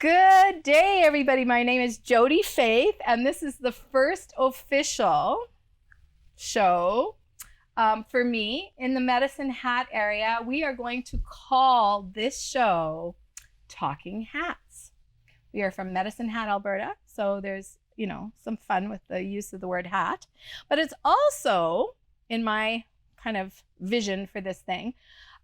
Good day, everybody. My name is Jodi Faith, and this is the first official show for me in the Medicine Hat area. We are going to call this show Talking Hats. We are from Medicine Hat, Alberta, so there's, some fun with the use of the word hat. But it's also, in my kind of vision for this thing,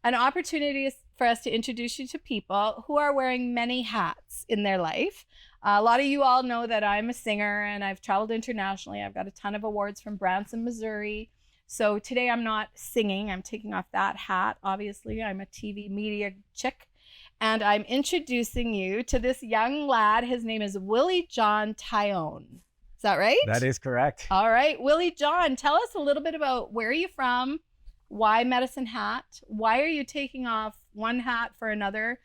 an opportunity for us to introduce you to people who are wearing many hats in their life. A lot of you all know that I'm a singer and I've traveled internationally. I've got a ton of awards from Branson, Missouri. So today I'm not singing. I'm taking off that hat. Obviously, I'm a TV media chick. And I'm introducing you to this young lad. His name is Willy Taillon. Is that right? That is correct. All right. Willy John, tell us a little bit about where are you from? Why Medicine Hat? Why are you taking off one hat for another?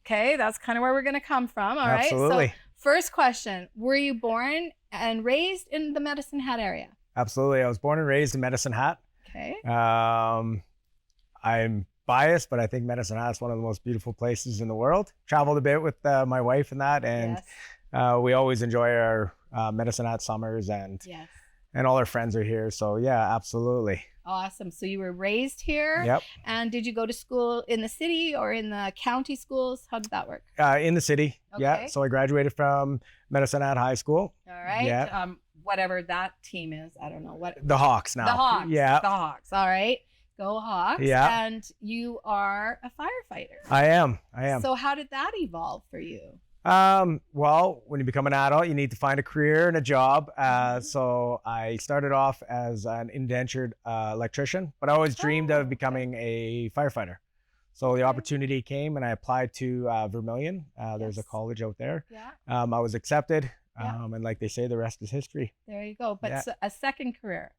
Okay, that's kind of where we're going to come from. All right. Absolutely. So first question, were you born and raised in the Medicine Hat area? Absolutely. I was born and raised in Medicine Hat. Okay. I'm biased, but I think Medicine Hat is one of the most beautiful places in the world. Traveled a bit with my wife and that, and yes. We always enjoy our Medicine Hat summers, and Yes. and all our friends are here. So yeah, absolutely. Awesome. So you were raised here. Yep. And did you go to school in the city or in the county schools? How did that work? In the city. Okay. Yeah. So I graduated from Medicine Hat High School. All right. Yeah. Whatever that team is. I don't know what. The Hawks now. The Hawks. Yeah. The Hawks. All right. Go Hawks. Yeah. And you are a firefighter. I am. So how did that evolve for you? Well, when you become an adult, you need to find a career and a job. So I started off as an indentured electrician, but I always dreamed of becoming a firefighter. So the opportunity came and I applied to Vermilion. There's a college out there. Yeah. I was accepted. Yeah. And like they say, the rest is history. There you go. But Yeah. so a second career.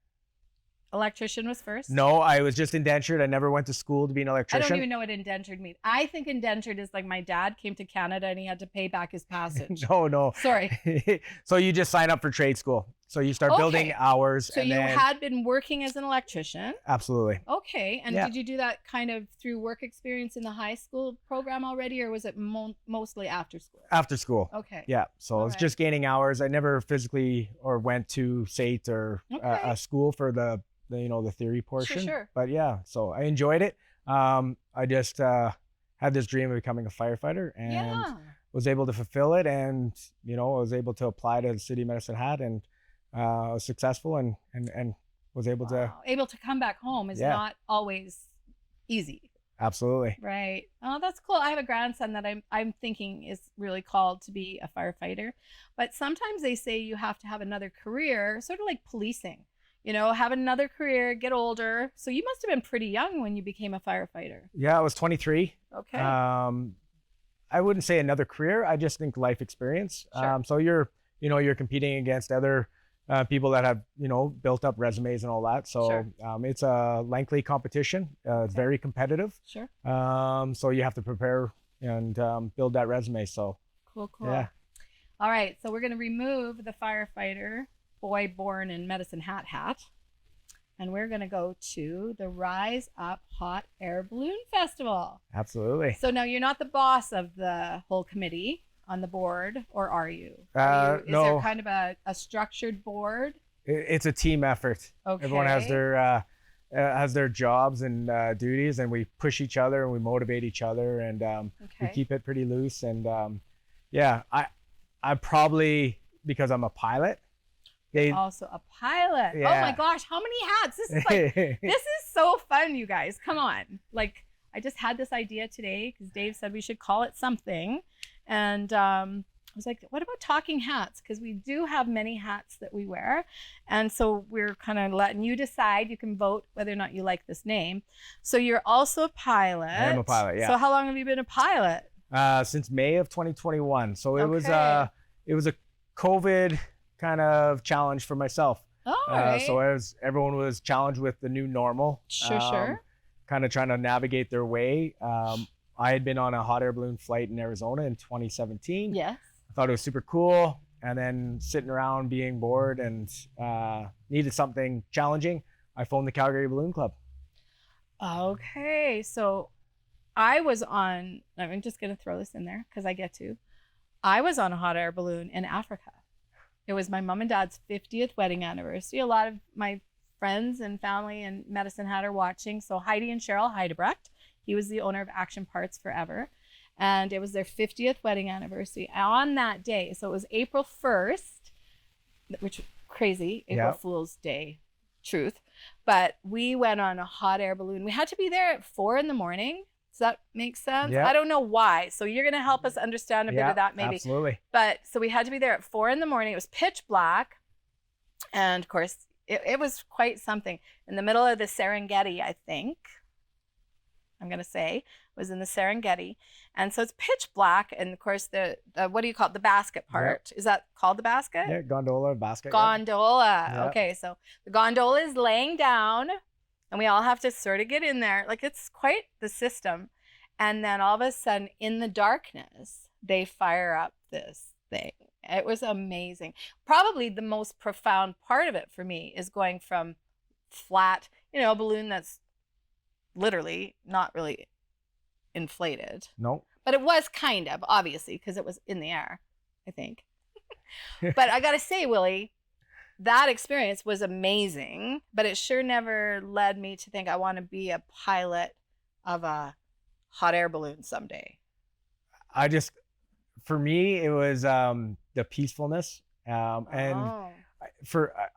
Electrician was first? No, I was just indentured. I never went to school to be an I electrician. don't even know what indentured means. I think indentured is like my dad came to Canada and he had to pay back his passage. No. Sorry. So you just sign up for trade school. So you start building hours. So and you then... had been working as an electrician. Absolutely. Okay. And Yeah. did you do that kind of through work experience in the high school program already, or was it mostly after school? After school. Okay. Yeah. So I was just gaining hours. I never physically or went to SAIT or a school for the theory portion. Sure. But yeah, so I enjoyed it. I just had this dream of becoming a firefighter and was able to fulfill it. And, I was able to apply to the city of Medicine Hat and I was successful and was able to. Able to come back home is not always easy. Absolutely. Right. Oh, that's cool. I have a grandson that I'm thinking is really called to be a firefighter. But sometimes they say you have to have another career, sort of like policing. Have another career, get older. So you must have been pretty young when you became a firefighter. Yeah, I was 23. Okay. I wouldn't say another career. I just think life experience. Sure. So you're competing against other people that have, built up resumes and all that. So Sure. It's a lengthy competition. It's very competitive. Sure. So you have to prepare and build that resume. So Cool. Yeah. All right. So we're going to remove the firefighter boy born in Medicine Hat, and we're going to go to the Rise Up Hot Air Balloon Festival. Absolutely. So now you're not the boss of the whole committee on the board, or are you? Is No. there kind of a structured board? It's a team effort. Okay. Everyone has their jobs and duties, and we push each other and we motivate each other, and we keep it pretty loose. And I probably, because I'm a pilot. Also a pilot. Yeah. Oh my gosh, how many hats? This is this is so fun, you guys. Come on. Like, I just had this idea today because Dave said we should call it something. And I was like, what about talking hats? Because we do have many hats that we wear. And so we're kind of letting you decide. You can vote whether or not you like this name. So you're also a pilot. I am a pilot, yeah. So how long have you been a pilot? Since May of 2021. So it was a COVID kind of challenge for myself. All right. So as everyone was challenged with the new normal, Sure. kind of trying to navigate their way. I had been on a hot air balloon flight in Arizona in 2017. Yes. I thought it was super cool. And then sitting around being bored and needed something challenging, I phoned the Calgary Balloon Club. Okay. So I was on, I'm just going to throw this in there because I get to. I was on a hot air balloon in Africa. It was my mom and dad's 50th wedding anniversary. A lot of my friends and family and Medicine Hat are watching. So Heidi and Cheryl Heidebrecht, he was the owner of Action Parts Forever. And it was their 50th wedding anniversary on that day. So it was April 1st, which crazy, April Fool's Day, truth. But we went on a hot air balloon. We had to be there at 4 a.m. Does that make sense? Yep. I don't know why. So you're going to help us understand a bit of that maybe. Absolutely. But so we had to be there at 4 a.m. It was pitch black. And of course, it was quite something. In the middle of the Serengeti, I think, I'm going to say, it was in the Serengeti. And so it's pitch black. And of course, the what do you call it? The basket part. Yep. Is that called the basket? Yeah, gondola, basket. Gondola. Yep. Okay, so the gondola is laying down and we all have to sort of get in there. Like, it's quite the system. And then all of a sudden, in the darkness, they fire up this thing. It was amazing. Probably the most profound part of it for me is going from flat, a balloon that's literally not really inflated. No. But it was kind of, obviously, because it was in the air, I think. But I got to say, Willy, that experience was amazing, but it sure never led me to think I want to be a pilot of a hot air balloon someday. For me, it was the peacefulness. And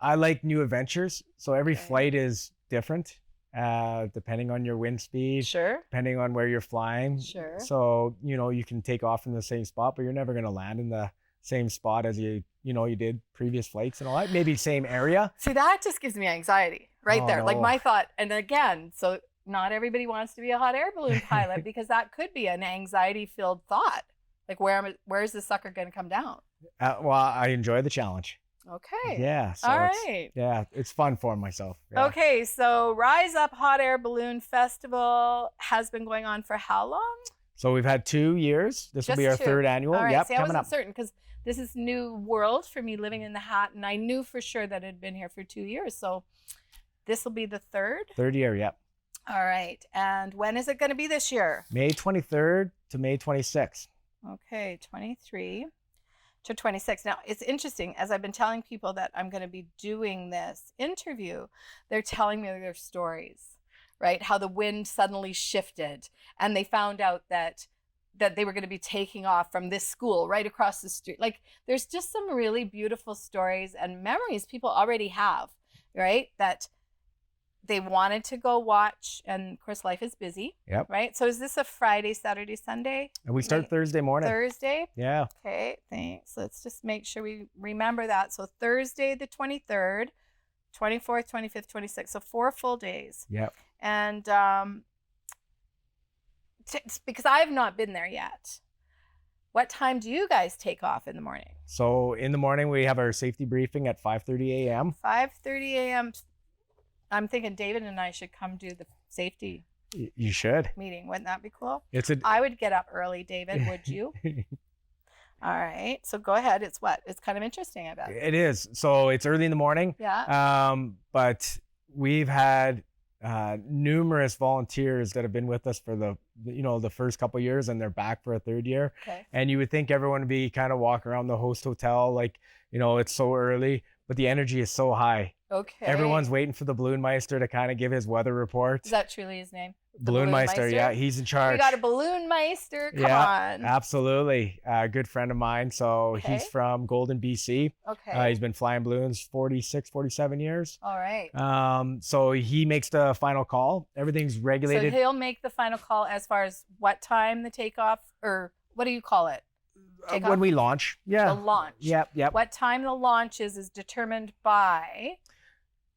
I like new adventures. So every flight is different, depending on your wind speed, depending on where you're flying. Sure. So, you can take off in the same spot, but you're never going to land in the same spot as you did previous flights and all that. Maybe same area. See, that just gives me anxiety there. No. Like my thought, and again, so not everybody wants to be a hot air balloon pilot because that could be an anxiety-filled thought. Like, where's the sucker going to come down? Well, I enjoy the challenge. Okay. Yeah. So all right. It's fun for myself. Yeah. Okay, so Rise Up Hot Air Balloon Festival has been going on for how long? So we've had 2 years. This will be our 3rd annual. All right. Yep, See, I coming wasn't up. certain because this is new world for me living in the Hat, and I knew for sure that it had been here for 2 years. So this will be the 3rd? 3rd year, yep. All right. And when is it going to be this year? May 23rd to May 26th. Okay, 23 to 26. Now, it's interesting. As I've been telling people that I'm going to be doing this interview, they're telling me their stories, right? How the wind suddenly shifted and they found out that they were going to be taking off from this school right across the street. Like, there's just some really beautiful stories and memories people already have, right? That they wanted to go watch, and of course life is busy. Yep. Right? So is this a Friday, Saturday, Sunday? And we start Thursday morning. Thursday? Yeah. Okay, thanks. Let's just make sure we remember that. So Thursday the 23rd, 24th, 25th, 26th. So 4 full days. Yep. And because I have not been there yet. What time do you guys take off in the morning? So in the morning we have our safety briefing at 5:30 a.m. 5:30 a.m. I'm thinking David and I should come do the safety You should. meeting. Wouldn't that be cool? I I would get up early, David. Would you? All right. So go ahead. It's what? It's kind of interesting, I bet. It is. So it's early in the morning. Yeah. But we've had numerous volunteers that have been with us for the first couple of years, and they're back for a 3rd year. Okay. And you would think everyone would be kind of walking around the host hotel like, it's so early, but the energy is so high. Okay. Everyone's waiting for the Balloon Meister to kind of give his weather report. Is that truly his name? The Balloon Meister, yeah, he's in charge. We got a Balloon Meister. Come on. Absolutely. A good friend of mine. So he's from Golden, BC. Okay. He's been flying balloons 46, 47 years. All right. So he makes the final call. Everything's regulated. So he'll make the final call as far as what time the takeoff, or what do you call it? When we launch. Yeah. The launch. Yep. What time the launch is determined by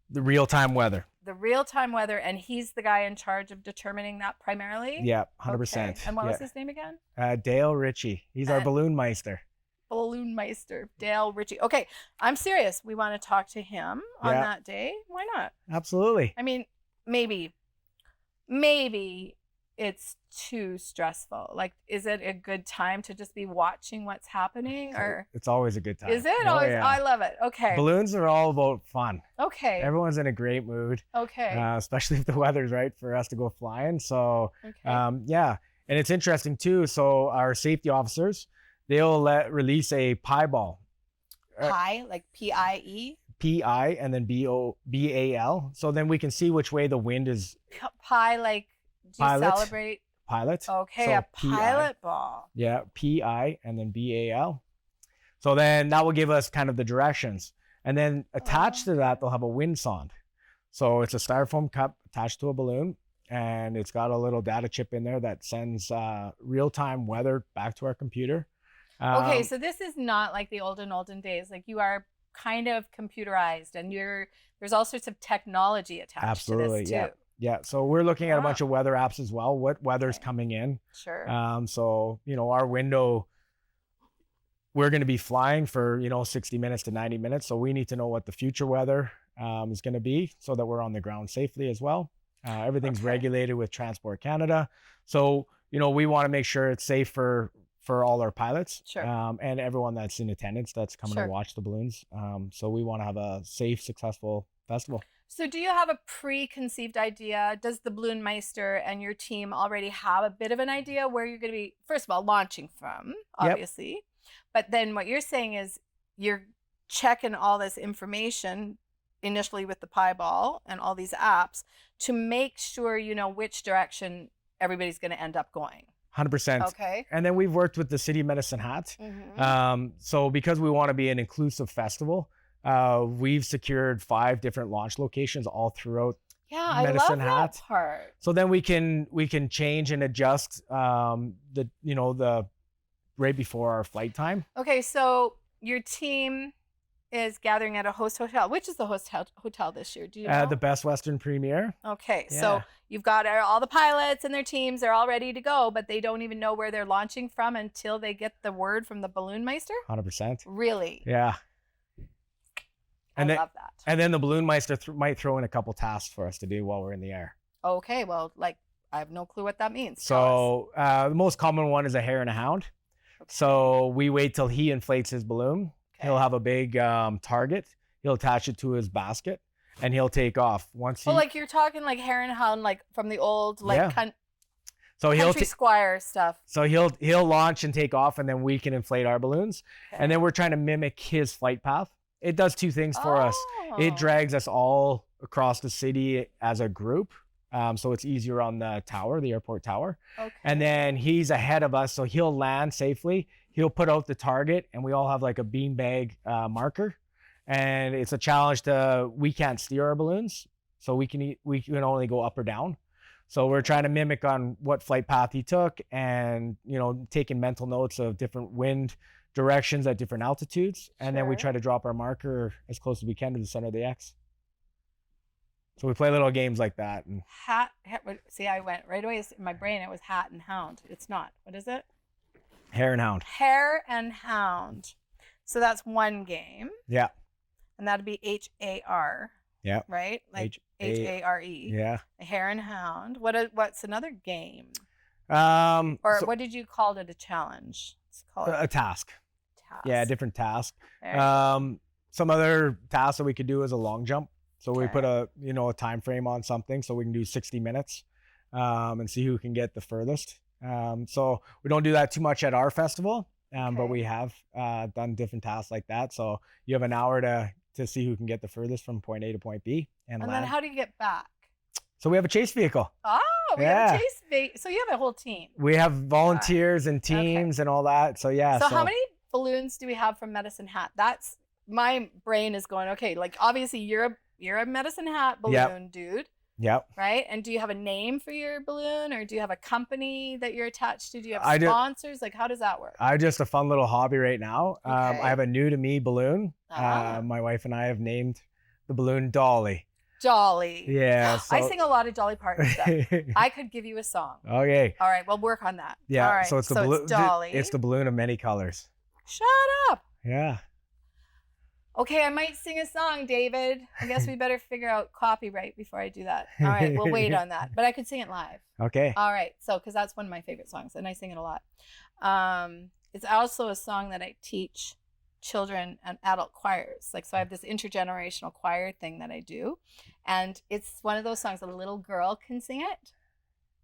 the real-time weather. The real-time weather, and he's the guy in charge of determining that primarily? Yeah, 100%. Okay. And what was his name again? Dale Ritchie. He's our Balloon Meister. Balloon Meister, Dale Ritchie. Okay, I'm serious. We want to talk to him on that day. Why not? Absolutely. I mean, maybe it's too stressful. Like, is it a good time to just be watching what's happening, or it's always a good time? Is it? Oh, Always, yeah. I love it. Okay. Balloons are all about fun. Okay. Everyone's in a great mood. Okay. Especially if the weather's right for us to go flying. So, okay. yeah. And it's interesting too. So our safety officers, they'll release a pie ball. Pie, like P-I-E? P-I and then B-O-B-A-L. So then we can see which way the wind is. Pie, like, do you Pilot. celebrate? Pilot. Okay, So a P-I. pilot ball. Yeah, P-I and then B-A-L. So then that will give us kind of the directions. And then attached to that, they'll have a wind sonde. So it's a styrofoam cup attached to a balloon, and it's got a little data chip in there that sends real-time weather back to our computer. Okay, so this is not like the olden days. Like, you are kind of computerized, and there's all sorts of technology attached to this too. Yeah. So we're looking at a bunch of weather apps as well. What weather's coming in? Sure. So our window, we're going to be flying for 60 minutes to 90 minutes. So we need to know what the future weather is going to be, so that we're on the ground safely as well. Everything's regulated with Transport Canada. So we want to make sure it's safe for all our pilots, and everyone that's in attendance that's coming to watch the balloons. So we want to have a safe, successful festival. So do you have a preconceived idea? Does the Balloon Meister and your team already have a bit of an idea where you're going to be, first of all, launching from, obviously. Yep. But then what you're saying is you're checking all this information initially with the Pi Ball and all these apps to make sure you know which direction everybody's going to end up going. 100%. Okay. And then we've worked with the City of Medicine Hat. So because we want to be an inclusive festival, we've secured 5 different launch locations all throughout Medicine Hat. I love that part. So then we can change and adjust the right before our flight time. Okay, so your team is gathering at a host hotel. Which is the host hotel this year? Do you know? The Best Western Premier. Okay, so you've got all the pilots and their teams. They're all ready to go, but they don't even know where they're launching from until they get the word from the Balloon Meister? 100%. Really? Yeah. I love that. And then the Balloon Meister might throw in a couple tasks for us to do while we're in the air. Okay, well, I have no clue what that means. So the most common one is a hare and a hound. Okay. So we wait till he inflates his balloon. Okay. He'll have a big target. He'll attach it to his basket, and he'll take off. Like you're talking like hare and hound, like from the old country squire stuff. So he'll launch and take off, and then we can inflate our balloons. Okay. And then we're trying to mimic his flight path. It does 2 things for us. It drags us all across the city as a group. So it's easier on the airport tower. Okay. And then he's ahead of us, so he'll land safely. He'll put out the target, and we all have like a beanbag marker. And it's a challenge we can't steer our balloons, so we can only go up or down. So we're trying to mimic on what flight path he took, and taking mental notes of different wind directions at different altitudes, and then we try to drop our marker as close as we can to the center of the X. So we play little games like that. And see, I went right away in my brain. It was hat and hound. It's not. What is it? Hare and hound. Hare and hound. So that's one game. Yeah. And that'd be H-A-R. Yeah. Right? Like H-A-R-E. Yeah. A hare and hound. What's another game? What did you call it? A challenge? It's called a task. Yeah, different task. Some other tasks that we could do is a long jump. So we put a time frame on something, so we can do 60 minutes and see who can get the furthest. So we don't do that too much at our festival, but we have done different tasks like that. So you have an hour to see who can get the furthest from point A to point B. And then how do you get back? So we have a chase vehicle. Oh, we have a chase vehicle. So you have a whole team. We have volunteers and teams and all that. So yeah. So how many balloons do we have from Medicine Hat? That's my brain is going, okay, like obviously you're a Medicine Hat balloon dude. Yep. Right? And do you have a name for your balloon, or do you have a company that you're attached to? Do you have sponsors? Like, how does that work? I just a fun little hobby right now. I have a new to me balloon. My wife and I have named the balloon Dolly. Dolly. Yeah. I sing a lot of Dolly Parton stuff. I could give you a song. Okay. All right. We'll work on that. Yeah. All right. So it's it's Dolly. It's the balloon of many colors. Shut up. Yeah. Okay, I might sing a song, David. I guess we better figure out copyright before I do that. All right, we'll wait on that. But I could sing it live. Okay. All right, so because that's one of my favorite songs, and I sing it a lot. It's also a song that I teach children and adult choirs. So I have this intergenerational choir thing that I do. And it's one of those songs a little girl can sing it,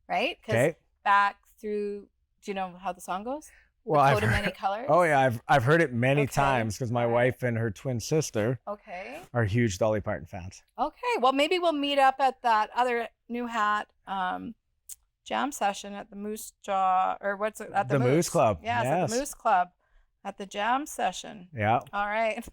right? Because back through, do you know how the song goes? Well, The coat of many colors? Oh yeah, I've heard it many Okay. times because my All right. wife and her twin sister Okay. are huge Dolly Parton fans. Okay. Well, maybe we'll meet up at that other New Hat jam session at the Moose Jaw, or what's it, at the Moose Club. Yes, at the Moose Club at the jam session. Yeah. All right.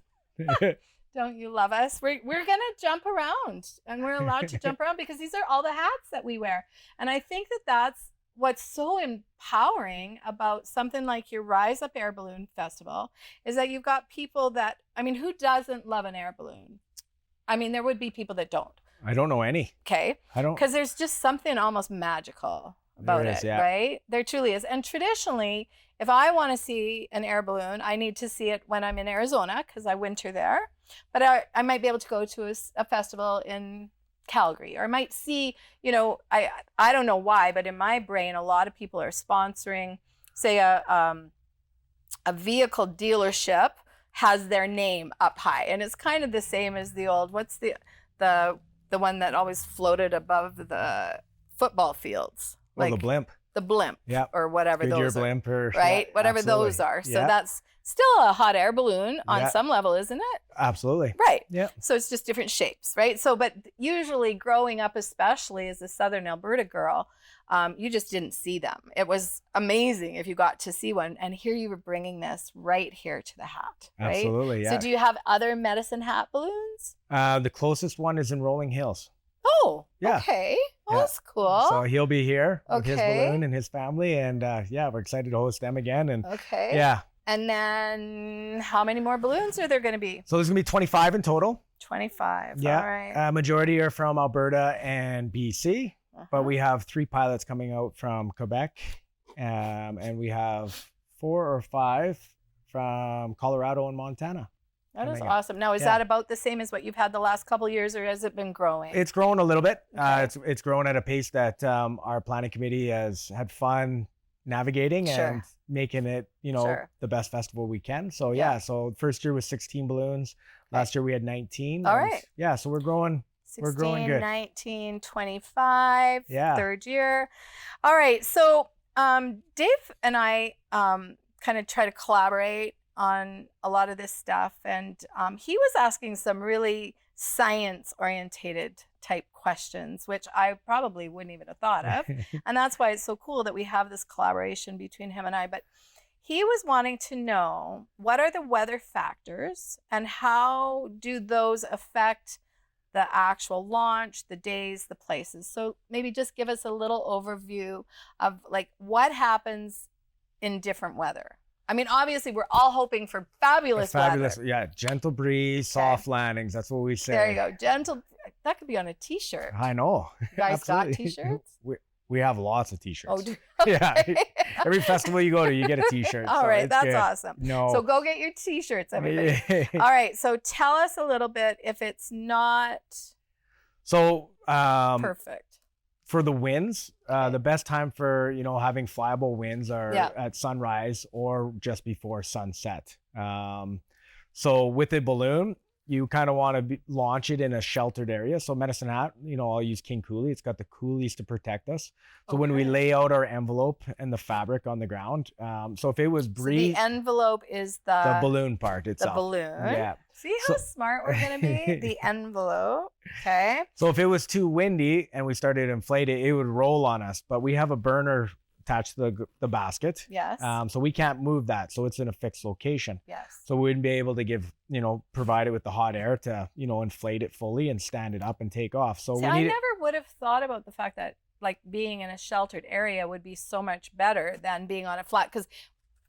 Don't you love us? We're gonna jump around, and we're allowed to jump around because these are all the hats that we wear. And I think that that's what's so empowering about something like your Rise Up Air Balloon Festival is that you've got people that, I mean, who doesn't love an air balloon? I mean, there would be people that don't. I don't know any. Okay. I don't. Because there's just something almost magical about There is, it, yeah. right? There truly is. And traditionally, if I want to see an air balloon, I need to see it when I'm in Arizona because I winter there. But I might be able to go to a festival in Calgary, or I might see, you know, I don't know why, but in my brain, a lot of people are sponsoring, say, a vehicle dealership has their name up high, and it's kind of the same as the old, what's the one that always floated above the football fields, Well, the blimp. the blimp, Yeah. or whatever Goodyear those are, blimp, or right? yeah, Whatever absolutely. those are. So Yeah. that's still a hot air balloon on Yeah. some level, isn't it? Absolutely. Right. Yeah. So it's just different shapes, right? So, but usually growing up, especially as a Southern Alberta girl, you just didn't see them. It was amazing if you got to see one. And here you were bringing this right here to the hat, right? Absolutely. Yeah. So do you have other medicine hat balloons? The closest one is in Rolling Hills. Oh, Yeah. okay. Well, Yeah. that's cool. So he'll be here with his Okay. balloon and his family, and yeah, we're excited to host them again. And Okay. yeah, And then how many more balloons are there going to be? so there's gonna be 25 in total. 25. Yeah. All right. Majority are from Alberta and BC, but Uh-huh. we have 3 pilots coming out from Quebec, and we have 4 or 5 from Colorado and Montana. That is coming up. awesome. Now, is Yeah. that about the same as what you've had the last couple of years, or has it been growing? It's grown a little bit. Okay. It's grown at a pace that our planning committee has had fun navigating Sure. and making it, you know, Sure. the best festival we can. So Yeah. yeah, so first year was 16 balloons. Last year we had 19. All and right. Yeah, so we're growing. 16, we're growing good. 19, 25, Yeah. third year. All right. So Dave and I kind of try to collaborate on a lot of this stuff. And he was asking some really science-orientated type questions, which I probably wouldn't even have thought of. And that's why it's so cool that we have this collaboration between him and I. But he was wanting to know, what are the weather factors and how do those affect the actual launch, the days, the places? So maybe just give us a little overview of like what happens in different weather. I mean, obviously we're all hoping for fabulous weather. Yeah, gentle breeze, soft landings. That's what we say. There you go. Gentle. That could be on a t-shirt. I know. You guys got Absolutely. t-shirts? We have lots of t-shirts. Oh, do Yeah. okay. Every festival you go to, you get a t-shirt. All so right, it's that's good. awesome. No. So go get your t-shirts, everybody. All right, so tell us a little bit if it's not So perfect. for the winds, Okay. the best time for, you know, having flyable winds are Yeah. at sunrise or just before sunset. So with a balloon, you kind of want to launch it in a sheltered area. So Medicine Hat, you know, I'll use King Coulee. It's got the coulees to protect us. So when we Okay. lay out our envelope and the fabric on the ground, so if it was So breeze, the envelope is the balloon part the itself. balloon. Yeah. See how So- smart we're going to be? The envelope. Okay. So if it was too windy and we started to inflate it, it would roll on us. But we have a burner attached to the basket. Yes. So we can't move that. So it's in a fixed location. Yes. So we wouldn't be able to provide it with the hot air to, inflate it fully and stand it up and take off. So See, we I need never would have thought about the fact that like being in a sheltered area would be so much better than being on a flat, because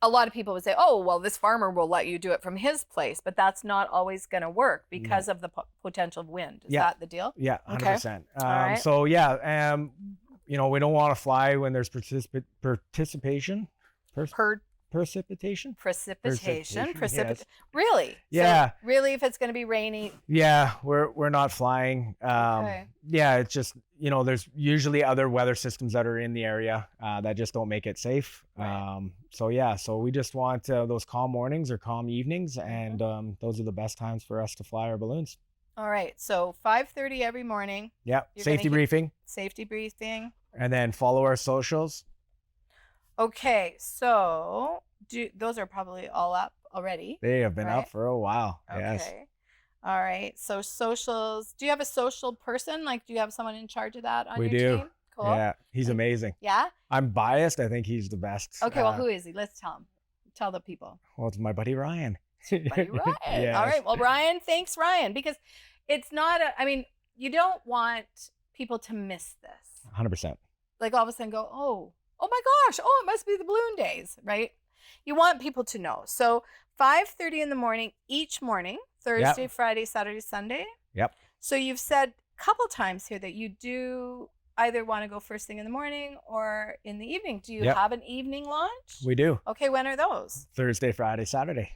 a lot of people would say, oh, well, this farmer will let you do it from his place, but that's not always going to work because of the potential wind. Is Yeah. that the deal? Yeah, Okay. 100%. All right. So yeah, we don't want to fly when there's precipitation. Precipitation? Precipitation. Yes. Really? Yeah. So really, if it's going to be rainy. Yeah, we're not flying. Okay. Yeah, it's just, there's usually other weather systems that are in the area that just don't make it safe. Right. So we just want those calm mornings or calm evenings, Mm-hmm. and those are the best times for us to fly our balloons. All right. So 5:30 every morning. Yeah, You're safety gonna briefing, Safety briefing. and then follow our socials. Okay. So those are probably all up already. They have been Right. up for a while. Okay. Yes. All right. So socials. Do you have a social person? Like, do you have someone in charge of that on We your do. team? Cool. Yeah, he's And- amazing. Yeah? I'm biased. I think he's the best. Okay, well, who is he? Let's tell him. Tell the people. Well, it's my buddy Ryan. Buddy Ryan. Yes. All right. Well, Ryan, thanks, Ryan, because it's not I mean, you don't want people to miss this. 100%. Like all of a sudden go, oh my gosh, it must be the balloon days, right? You want people to know. So 5:30 in the morning, each morning, Thursday, Friday, Saturday, Sunday. Yep. So you've said a couple times here that you do either want to go first thing in the morning or in the evening. Do you have an evening launch? We do. Okay, when are those? Thursday, Friday, Saturday.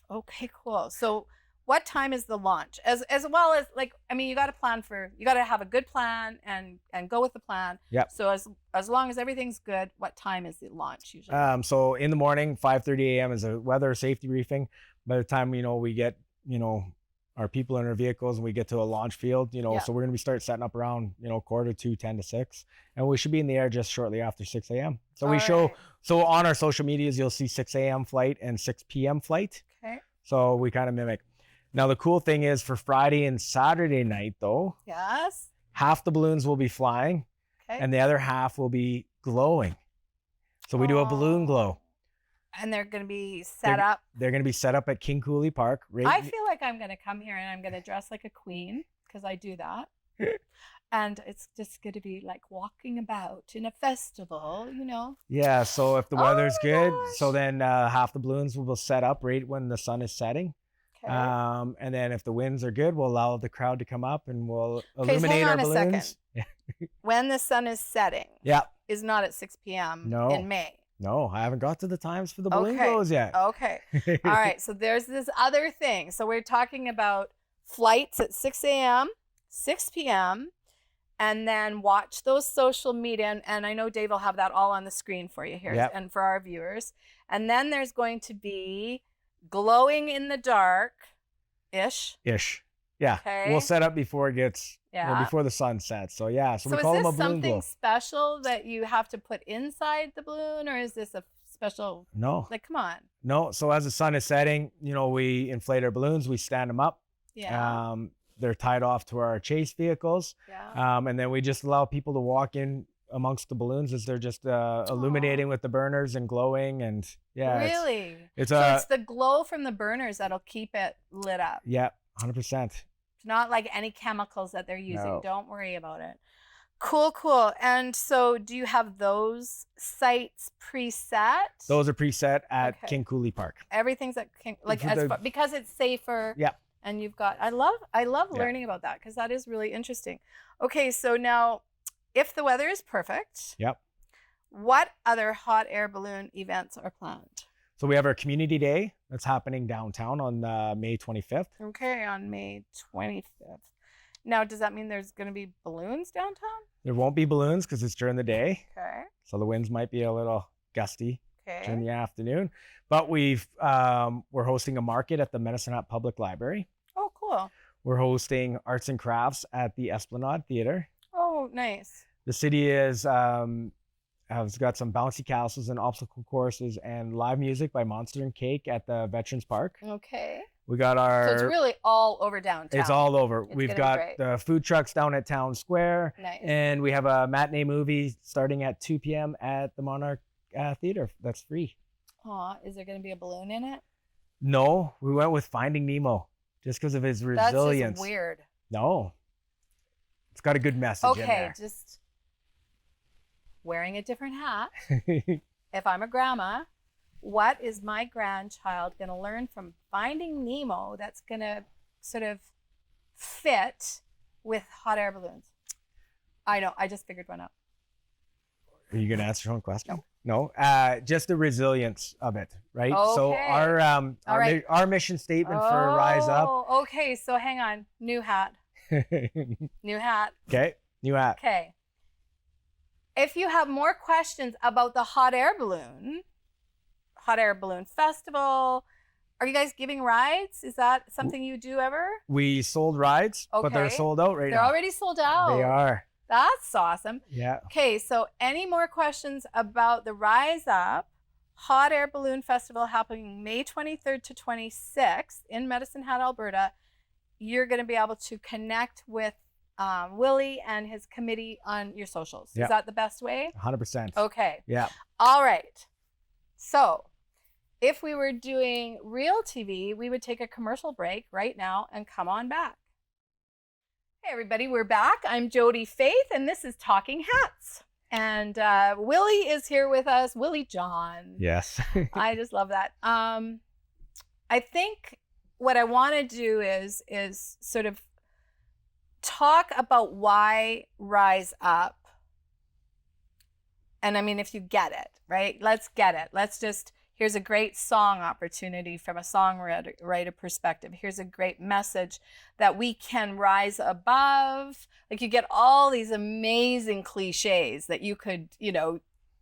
Okay, cool. So what time is the launch? As well as like, I mean, you got to have a good plan and go with the plan. Yep. So as long as everything's good, what time is the launch usually? So in the morning, 5:30 a.m. is a weather safety briefing. By the time, we get, our people in our vehicles and we get to a launch field, so we're going to start setting up around, 5:45, 10 to 6. And we should be in the air just shortly after 6 a.m. So we show, so on our social medias, you'll see 6 a.m. flight and 6 p.m. flight. Okay. So we kind of mimic. Now, the cool thing is for Friday and Saturday night, though, Yes. half the balloons will be flying Okay. and the other half will be glowing. So we do a balloon glow. And they're going to be set up. They're going to be set up at King Cooley Park. Right? I feel like I'm going to come here and I'm going to dress like a queen because I do that. And it's just going to be like walking about in a festival, Yeah, so if the Oh weather's my good, gosh. so then half the balloons will set up right when the sun is setting. Okay. And then if the winds are good, we'll allow the crowd to come up and we'll so illuminate hang our on a second. balloons. When the sun is setting Yeah. is not at 6 p.m. No. in May. No, I haven't got to the times for the balloon Okay. glows yet. Okay. All right. So there's this other thing. So we're talking about flights at 6 a.m., 6 p.m., and then watch those social media. And I know Dave will have that all on the screen for you here and for our viewers. And then there's going to be glowing in the dark-ish. Ish. Yeah. Okay. We'll set up before it gets, Yeah. before the sun sets. So yeah, so we is call them a this balloon something glow. special that you have to put inside the balloon, or is this a special, No. like, come on. No. So as the sun is setting, we inflate our balloons, we stand them up. Yeah. They're tied off to our chase vehicles. Yeah. And then we just allow people to walk in amongst the balloons as they're just illuminating with the burners and glowing. And yeah, Really? it's So it's the glow from the burners that'll keep it lit up. yeah, 100%. It's not like any chemicals that they're using. No. Don't worry about it. Cool. And so do you have those sites preset? Those are preset at Okay. King Cooley Park. Everything's at because it's safer. Yeah. And you've got, I love Yeah. learning about that because that is really interesting. Okay, so now if the weather is perfect, Yep. what other hot air balloon events are planned? So we have our community day that's happening downtown on May 25th. Okay, on May 25th. Now, does that mean there's going to be balloons downtown? There won't be balloons because it's during the day. Okay. So the winds might be a little gusty during Okay. the afternoon. But we're hosting a market at the Medicine Hat Public Library. Oh, cool. We're hosting arts and crafts at the Esplanade Theater. Oh, nice. The city has got some bouncy castles and obstacle courses and live music by Monster and Cake at the Veterans Park. Okay. We got our. So it's really all over downtown. It's all over. It's We've gonna got be great. the food trucks down at Town Square, Nice. and we have a matinee movie starting at 2 p.m. at the Monarch Theater. That's free. Aw, is there going to be a balloon in it? No, we went with Finding Nemo just because of his That's resilience. just weird. No, it's got a good message in Okay, there. just wearing a different hat. If I'm a grandma, what is my grandchild going to learn from Finding Nemo that's going to sort of fit with hot air balloons? I know, I just figured one out. Are you gonna answer your own question? No. Just the resilience of it, right? So Okay. our right. our mission statement for Rise Up. Oh, okay, so hang on. New hat. New hat. Okay, new app. Okay. If you have more questions about the hot air balloon festival, are you guys giving rides? Is that something you do ever? We sold rides, but they're Okay. sold out right They're now. already sold out. They are. That's awesome. Yeah. Okay, so any more questions about the Rise Up Hot Air Balloon Festival happening May 23rd to 26th in Medicine Hat, Alberta. You're going to be able to connect with Willy and his committee on your socials. Yep. Is that the best way? 100%. Okay. Yeah. All right. So if we were doing real TV, we would take a commercial break right now and come on back. Hey, everybody, we're back. I'm Jodi Faith, and this is Talking Hats. And Willy is here with us, Willy John. Yes. I just love that. I think what I want to do is sort of talk about why Rise Up. And I mean, if you get it, right? Let's get it. Here's a great song opportunity from a songwriter perspective. Here's a great message that we can rise above. Like, you get all these amazing cliches that you could,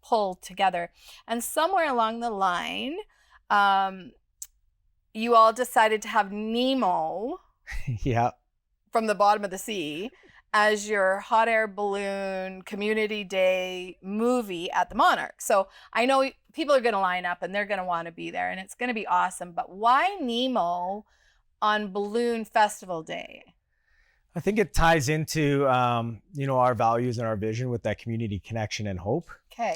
pull together. And somewhere along the line, you all decided to have Nemo Yeah. from the bottom of the sea as your hot air balloon community day movie at the Monarch. So I know people are going to line up and they're going to want to be there, and it's going to be awesome. But why Nemo on Balloon Festival Day? I think it ties into, our values and our vision with that community connection and hope. Okay.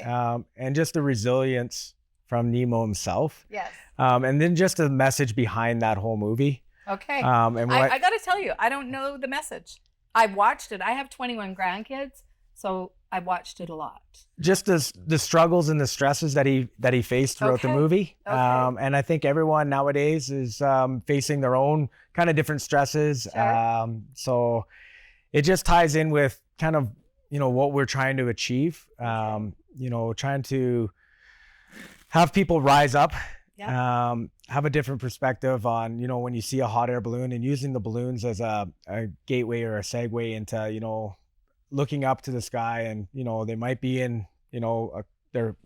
And just the resilience from Nemo himself. Yes. And then just the message behind that whole movie. Okay. And what, I got to tell you, I don't know the message. I've watched it. I have 21 grandkids, so I watched it a lot. Just the struggles and the stresses that he faced throughout the movie. Okay. And I think everyone nowadays is facing their own kind of different stresses. Sure. So it just ties in with kind of, what we're trying to achieve. Trying to have people rise up. Yeah. Have a different perspective on, when you see a hot air balloon, and using the balloons as a gateway or a segue into, looking up to the sky, and, they might be in, their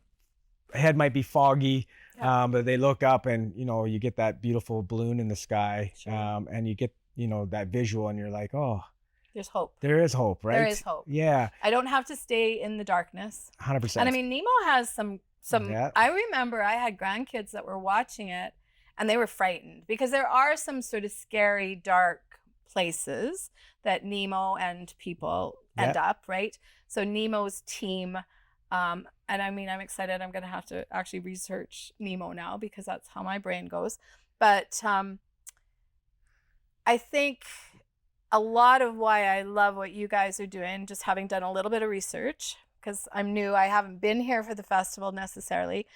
head might be foggy, Yeah. but they look up and, you get that beautiful balloon in the sky. Sure. And you get, that visual, and you're like, oh, There's hope. there is hope, right? There is hope. Yeah. I don't have to stay in the darkness. 100%. And I mean, Nemo has some, Yeah. I remember I had grandkids that were watching it and they were frightened because there are some sort of scary, dark places that Nemo and people end up, right? So Nemo's team, and I mean, I'm excited. I'm going to have to actually research Nemo now because that's how my brain goes. But I think a lot of why I love what you guys are doing, just having done a little bit of research, because I'm new, I haven't been here for the festival necessarily,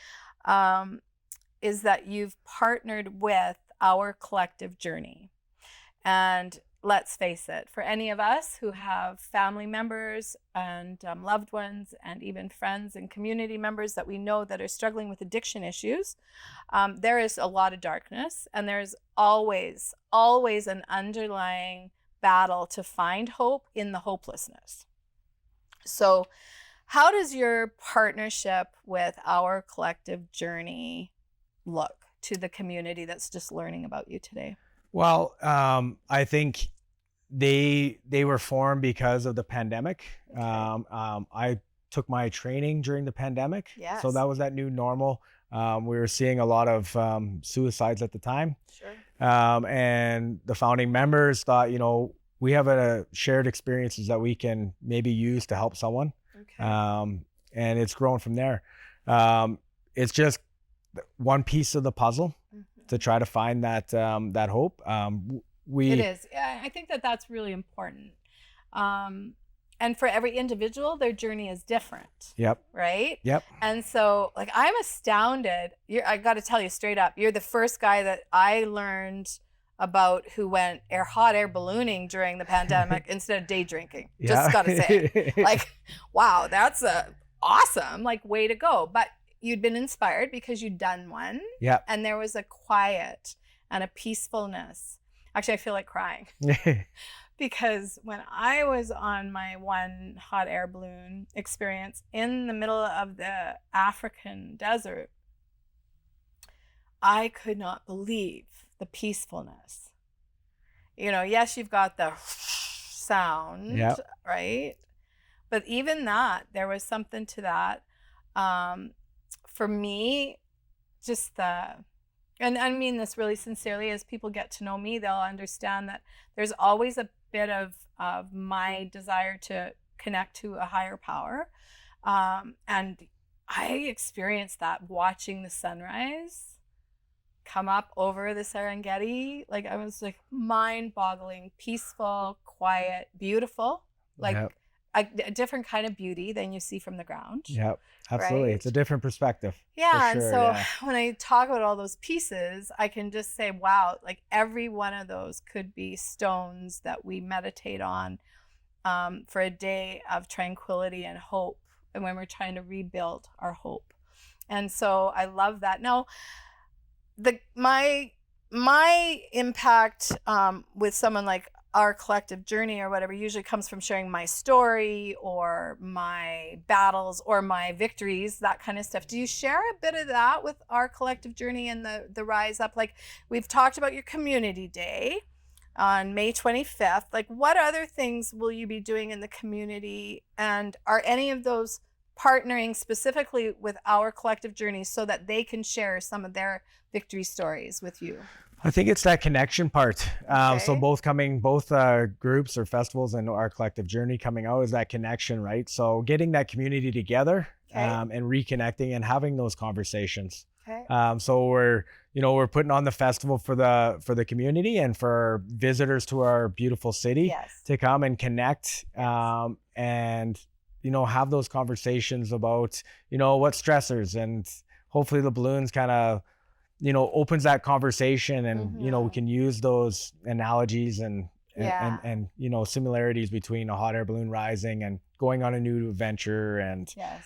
is that you've partnered with Our Collective Journey. And let's face it, for any of us who have family members and loved ones and even friends and community members that we know that are struggling with addiction issues, there is a lot of darkness, and there's always an underlying battle to find hope in the hopelessness. So how does your partnership with Our Collective Journey look to the community that's just learning about you today? Well, I think they were formed because of the pandemic. I took my training during the pandemic. Yes. So that was that new normal. We were seeing a lot of suicides at the time. Sure. And the founding members thought, we have a shared experiences that we can maybe use to help someone. Okay. And it's grown from there. It's just one piece of the puzzle to try to find that hope. It is. I think that's really important. And for every individual, their journey is different. Yep. Right? Yep. And so, I'm astounded. I got to tell you straight up, you're the first guy that I learned about who went hot air ballooning during the pandemic instead of day drinking. Just got to say, wow, that's awesome. Way to go. But you'd been inspired because you'd done one. Yeah. And there was a quiet and a peacefulness. Actually, I feel like crying. Because when I was on my one hot air balloon experience in the middle of the African desert, I could not believe the peacefulness. Yes, you've got the sound, right? But even that, there was something to that. For me, just and I mean this really sincerely, as people get to know me, they'll understand that there's always a bit of my desire to connect to a higher power. And I experienced that watching the sunrise come up over the Serengeti. Like, I was like mind-boggling, peaceful, quiet, beautiful, like Yep. a different kind of beauty than you see from the ground. Yep. Absolutely. Right? It's a different perspective. Yeah, for and sure, so yeah. when I talk about all those pieces, I can just say, wow, like every one of those could be stones that we meditate on for a day of tranquility and hope, and when we're trying to rebuild our hope. And so I love that. Now, my impact with someone like our collective journey or whatever usually comes from sharing my story or my battles or my victories, that kind of stuff. Do you share a bit of that with our collective journey and the Rise Up? Like, we've talked about your community day on May 25th. Like, what other things will you be doing in the community? And are any of those partnering specifically with our collective journey so that they can share some of their victory stories with you? I think it's that connection part. So Okay. both groups or festivals and our collective journey coming out is that connection, right? So getting that community together Okay. and reconnecting and having those conversations. Okay. So we're putting on the festival for the community and for visitors to our beautiful city Yes. to come and connect and have those conversations about what stressors, and hopefully the balloons kind of opens that conversation, and we can use those analogies and Yeah. and similarities between a hot air balloon rising and going on a new adventure and Yes.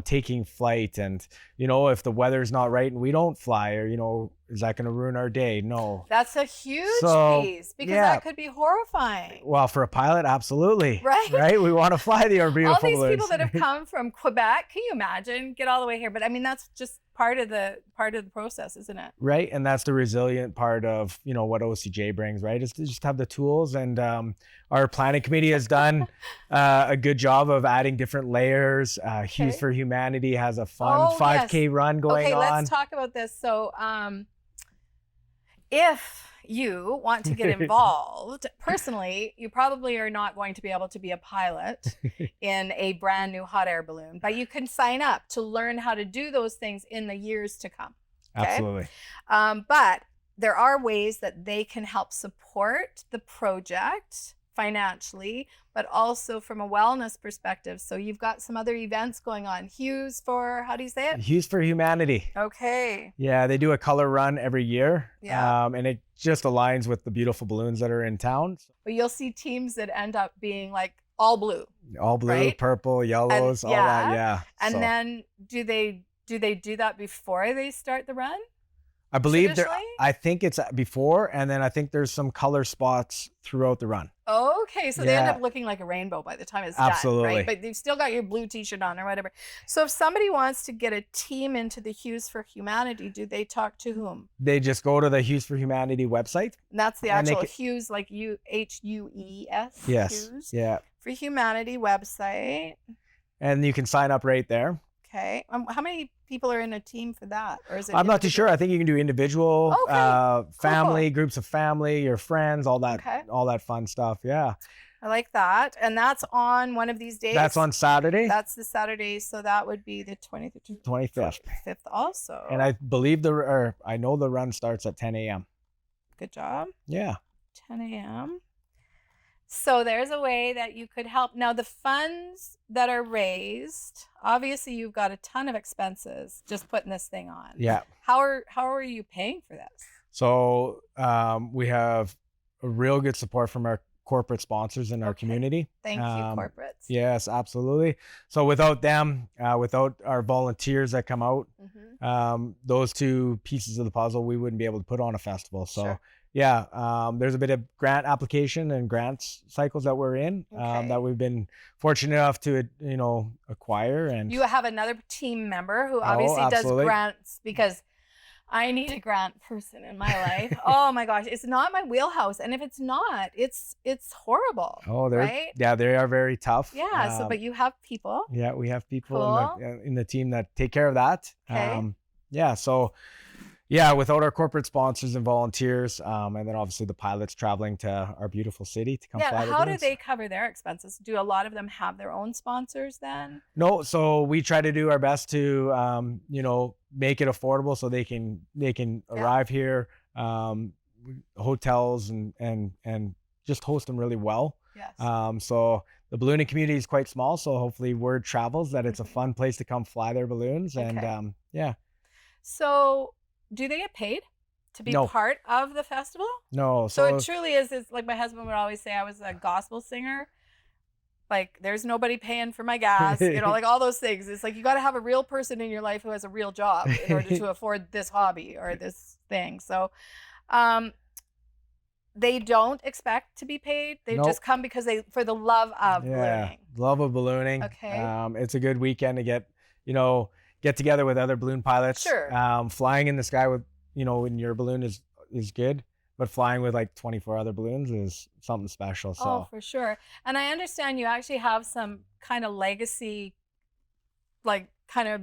taking flight, and if the weather's not right and we don't fly, or is that going to ruin our day? No. That's a huge So, piece, because yeah. that could be horrifying. Well, for a pilot, absolutely. Right? We want to fly our beautiful All these balloons. people that have come from Quebec, can you imagine, get all the way here? But I mean, that's just part of the process, isn't it? Right. And that's the resilient part of, what OCJ brings, right? Is to just have the tools. And our planning committee has done a good job of adding different layers. Hues for Humanity has a fun 5K run going on. Okay, let's talk about this. So if you want to get involved personally, you probably are not going to be able to be a pilot in a brand new hot air balloon, but you can sign up to learn how to do those things in the years to come. Okay? Absolutely. But there are ways that they can help support the project financially, but also from a wellness perspective. So you've got some other events going on. Hues for, how do you say it? Hues for Humanity. Okay. Yeah, they do a color run every year. Yeah. And it just aligns with the beautiful balloons that are in town. But you'll see teams that end up being like all blue. All blue, right? Purple, yellows, all that. Yeah. And So, then do they do that before they start the run? I believe traditionally? I think it's before, and then I think there's some color spots throughout the run. Okay, so they end Yeah. up looking like a rainbow by the time it's Absolutely. done, right? But you've still got your blue t-shirt on or whatever. So if somebody wants to get a team into the Hues for Humanity, do they talk to whom? They just go to the Hues for Humanity website. And that's the And they actual ca- Hues, like Hues. Yes. Hues Yeah. for Humanity website. And you can sign up right there. Okay. How many people are in a team for that? Or is it I'm not too individual? sure. I think you can do individual, Okay. family, groups of family, your friends, all that, Okay. all that fun stuff. Yeah. I like that. And that's on one of these days? That's on Saturday, That's the Saturday, so that would be the 25th. 25th also. And I believe I know the run starts at 10 a.m. Good job. Yeah. 10 a.m. So there's a way that you could help. Now, the funds that are raised, obviously you've got a ton of expenses just putting this thing on. Yeah. How are you paying for this? So we have a real good support from our corporate sponsors in our Okay. community. Thank you, corporates. Yes, absolutely. So without them, without our volunteers that come out, Mhm. those two pieces of the puzzle, we wouldn't be able to put on a festival. So Sure. yeah, there's a bit of grant application and grants cycles that we're in Okay. that we've been fortunate enough to, acquire. And You have another team member who obviously does absolutely. grants, because I need a grant person in my life. Oh my gosh, it's not my wheelhouse, and if it's not, it's horrible. right? yeah, they are very tough. Yeah. So, but you have people. Yeah, we have people Cool. in the team that take care of that. Okay. Yeah, so Yeah, without our corporate sponsors and volunteers, and then obviously the pilots traveling to our beautiful city to come fly Yeah, the how do balloons. they cover their expenses? Do a lot of them have their own sponsors then? No, so we try to do our best to, make it affordable so they can arrive here, hotels and just host them really well. Yes. So the ballooning community is quite small, so hopefully word travels that it's a fun place to come fly their balloons, Okay. and yeah. So do they get paid to be No. part of the festival? No, So it truly is, it's like my husband would always say, I was a gospel singer. Like, there's nobody paying for my gas, like all those things. It's like you got to have a real person in your life who has a real job in order to afford this hobby or this thing. So they don't expect to be paid. They Nope. just come because for the love of ballooning. Love of ballooning. Okay. It's a good weekend to get together with other balloon pilots. Sure. Flying in the sky with, when your balloon is good, but flying with like 24 other balloons is something special. So. Oh, for sure. And I understand you actually have some kind of legacy, like kind of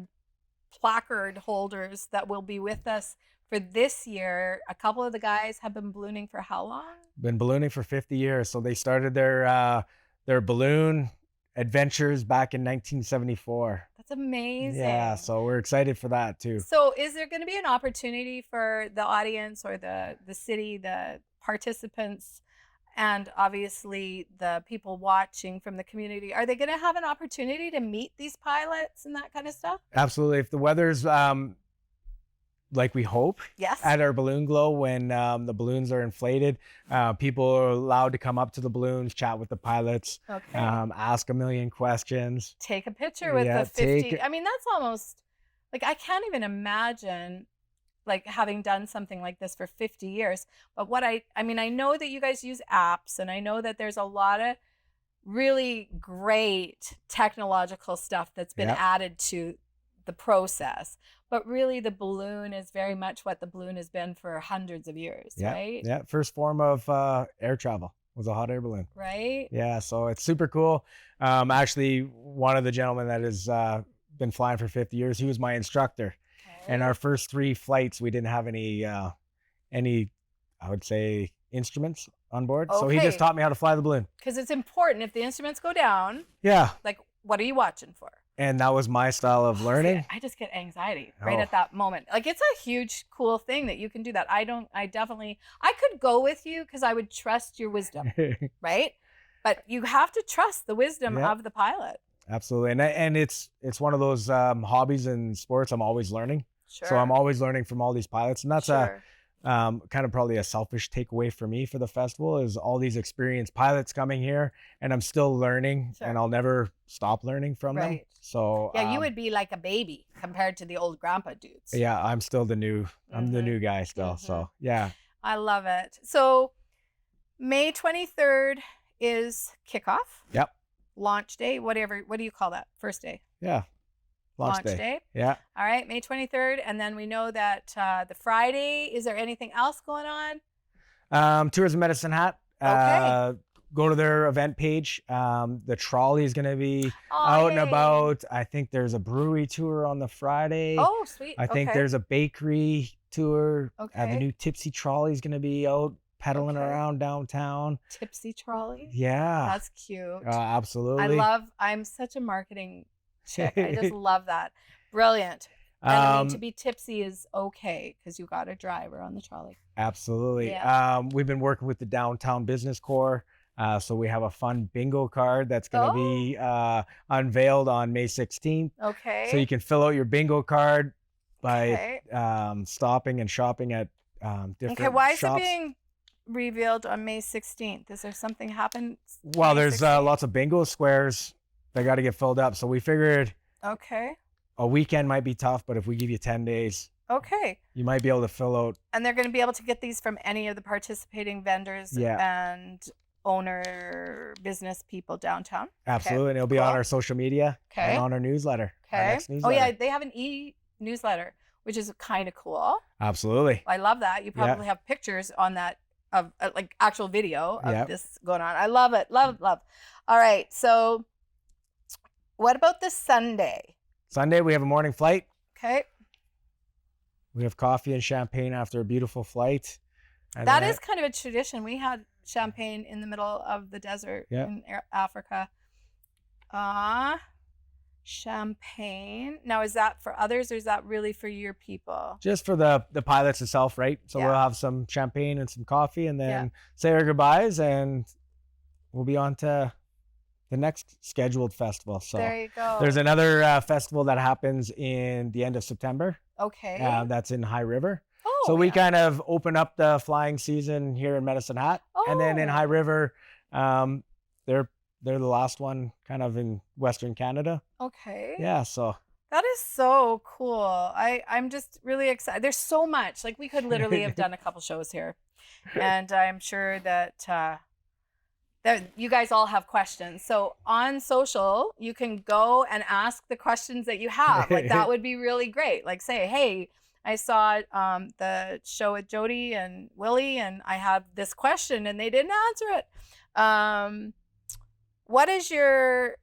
placard holders that will be with us for this year. A couple of the guys have been ballooning for how long? Been ballooning for 50 years. So they started their balloon adventures back in 1974. That's amazing. Yeah, so we're excited for that too. So is there going to be an opportunity for the audience or the city, the participants, and obviously the people watching from the community? Are they going to have an opportunity to meet these pilots and that kind of stuff? Absolutely. If the weather's like we hope, yes, at our balloon glow, when the balloons are inflated, people are allowed to come up to the balloons, chat with the pilots, okay, ask a million questions, take a picture with the 50. I mean, that's almost like, I can't even imagine like having done something like this for 50 years. But what I know that you guys use apps, and I know that there's a lot of really great technological stuff that's been added to the process. But really, the balloon is very much what the balloon has been for hundreds of years, right? Yeah, first form of air travel was a hot air balloon. Right? Yeah, so it's super cool. Actually, one of the gentlemen that has been flying for 50 years, he was my instructor. Okay. And our first 3 flights, we didn't have any, I would say, instruments on board. Okay. So he just taught me how to fly the balloon. Because it's important, if the instruments go down, like, what are you watching for? And that was my style of learning. See, I just get anxiety right at that moment. Like, it's a huge, cool thing that you can do that. I could go with you because I would trust your wisdom, right? But you have to trust the wisdom of the pilot. Absolutely. And it's one of those hobbies and sports I'm always learning. Sure. So I'm always learning from all these pilots. And that's kind of probably a selfish takeaway for me for the festival, is all these experienced pilots coming here, and I'm still learning, and I'll never stop learning from them. So yeah, you would be like a baby compared to the old grandpa dudes. Yeah, I'm still the new guy still. So yeah, I love it. So May 23rd is kickoff. Yep. Launch day, whatever. What do you call that? First day. Yeah. Launch day. Yeah. All right, May 23rd. And then we know that the Friday, is there anything else going on? Tours of Medicine Hat. Okay. Go to their event page. The trolley is going to be out and about. I think there's a brewery tour on the Friday. Oh, sweet. I think there's a bakery tour. Okay. The new Tipsy trolley is going to be out pedaling around downtown. Tipsy trolley? Yeah. That's cute. Absolutely. I'm such a marketing chick. I just love that. Brilliant. And to be tipsy is okay because you got a driver on the trolley. Absolutely. Yeah. We've been working with the Downtown Business Corps. So we have a fun bingo card that's going to be unveiled on May 16th. Okay. So you can fill out your bingo card by stopping and shopping at different shops. Okay, why is it being revealed on May 16th? Is there something happened? Well, there's lots of bingo squares that got to get filled up. So we figured a weekend might be tough, but if we give you 10 days, you might be able to fill out. And they're going to be able to get these from any of the participating vendors and owner business people downtown. Absolutely. And it'll be on our social media and on our newsletter. Our next newsletter. Oh, yeah. They have an e-newsletter, which is kind of cool. Absolutely. I love that. You probably have pictures on that of like actual video of this going on. I love it. Love. All right. So what about this Sunday? Sunday, we have a morning flight. Okay. We have coffee and champagne after a beautiful flight. And That then- is kind of a tradition. We had champagne in the middle of the desert Yeah. in Africa. Champagne. Now, is that for others or is that really for your people? just for the pilots itself, right? So Yeah. we'll have some champagne and some coffee, and then Yeah. say our goodbyes, and we'll be on to the next scheduled festival. So There you go. there's another festival that happens in the end of September. Okay. That's in High River. Oh, So we yeah. kind of open up the flying season here in Medicine Hat, and then in Oh. High River, they're the last one kind of in Western Canada. Okay. Yeah, so That is so cool. I'm just really excited. There's so much. Like we could literally have done a couple shows here. And I'm sure that that you guys all have questions. So on social, you can go and ask the questions that you have. Like that would be really great. Like say, hey, I saw the show with Jodi and Willy, and I have this question, and they didn't answer it. What is your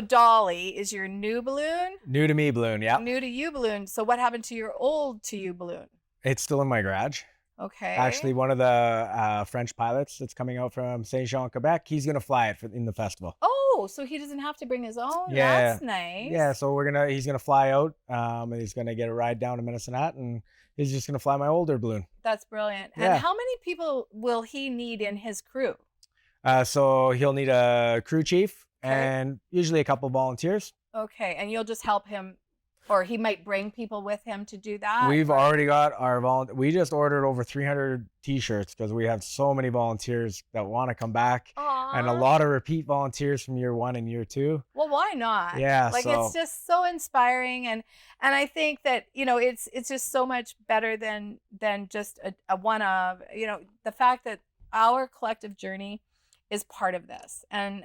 Dolly is your new balloon? new to me balloon. Yeah, New to you balloon. So what happened to your old to you balloon? it's still in my garage. Okay. Actually, one of the French pilots that's coming out from Saint Jean, Quebec, he's gonna fly it in the festival. Oh, so he doesn't have to bring his own? Yeah. That's nice. Yeah, so he's gonna fly out, and he's gonna get a ride down to Medicine Hat, and he's just gonna fly my older balloon. That's brilliant. Yeah. And how many people will he need in his crew? So he'll need a crew chief Okay. and usually a couple volunteers. Okay. And you'll just help him, or he might bring people with him to do that? We've already got our we just ordered over 300 t-shirts because we have so many volunteers that want to come back, and a Aw. lot of repeat volunteers from year 1 and year 2. Well, why not? Yeah, Like so it's just so inspiring, and I think that it's just so much better than just a one of the fact that our collective journey is part of this, and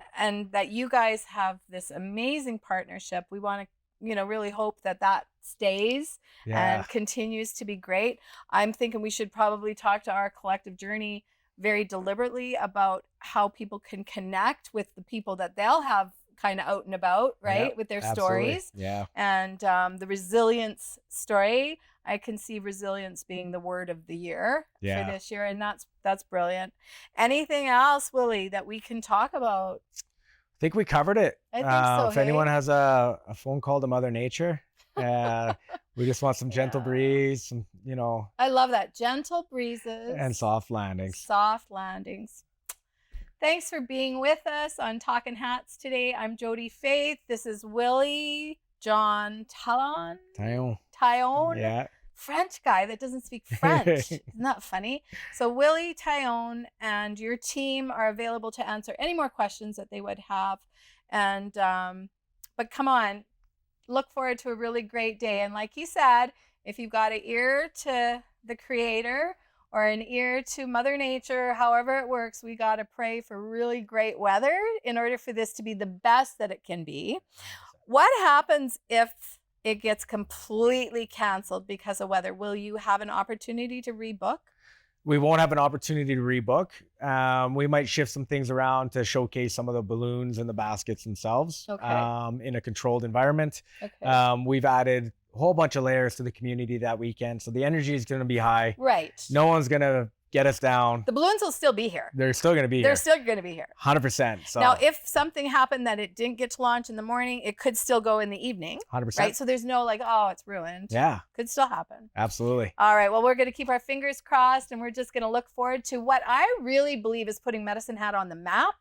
that you guys have this amazing partnership. We want to really hope that stays yeah, and continues to be great. I'm thinking we should probably talk to our collective journey very deliberately about how people can connect with the people that they'll have kind of out and about, right? Yep, with their absolutely. stories. Yeah. And the resilience story, I can see resilience being the word of the year Yeah. for this year. And that's brilliant. Anything else, Willy, that we can talk about? I think we covered it. I think so, If anyone hey? has a phone call to Mother Nature, we just want some gentle Yeah. breeze, some, I love that. Gentle breezes. and soft landings. Soft landings. Thanks for being with us on Talkin' Hats today. I'm Jodi Faith. This is Willy Taillon. Taillon. Yeah. French guy that doesn't speak French. Isn't that funny? So Willy Taillon and your team are available to answer any more questions that they would have. And but come on, look forward to a really great day. And like he said, if you've got an ear to the Creator or an ear to Mother Nature, however it works, we got to pray for really great weather in order for this to be the best that it can be. What happens if it gets completely canceled because of weather? Will you have an opportunity to rebook? We won't have an opportunity to rebook. We might shift some things around to showcase some of the balloons and the baskets themselves, Okay. in a controlled environment. Okay. We've added a whole bunch of layers to the community that weekend, so the energy is going to be high. Right. No one's going to get us down. The balloons will still be here. They're still going to be They're here. still going to be here. 100%. So Now, if something happened that it didn't get to launch in the morning, it could still go in the evening, 100%. right? So there's no like, oh, it's ruined. Yeah, Could still happen. absolutely. All right. Well, we're going to keep our fingers crossed, and we're just going to look forward to what I really believe is putting Medicine Hat on the map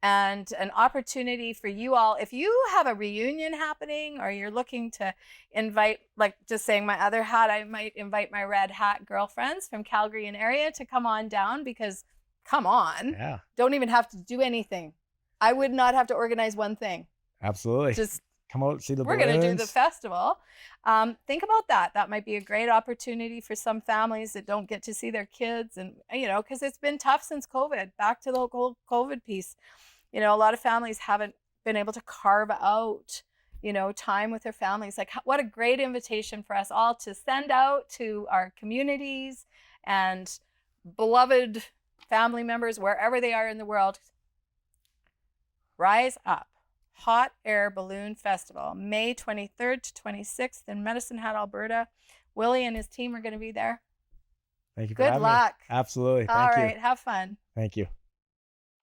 and an opportunity for you all. If you have a reunion happening or you're looking to invite, like just saying my other hat, I might invite my red hat girlfriends from Calgary and area to come on down, because come on, Yeah, don't even have to do anything. I would not have to organize one thing. absolutely. Just Come out, see the we're balloons. going to do the festival. Think about that. That might be a great opportunity for some families that don't get to see their kids. And, because it's been tough since COVID, back to the whole COVID piece. A lot of families haven't been able to carve out, time with their families. Like, what a great invitation for us all to send out to our communities and beloved family members, wherever they are in the world. Rise up. Hot Air Balloon Festival, May 23rd to 26th in Medicine Hat, Alberta. Willy and his team are going to be there. Thank you for Good having me. luck. Absolutely. All Thank right. you. Have fun. Thank you.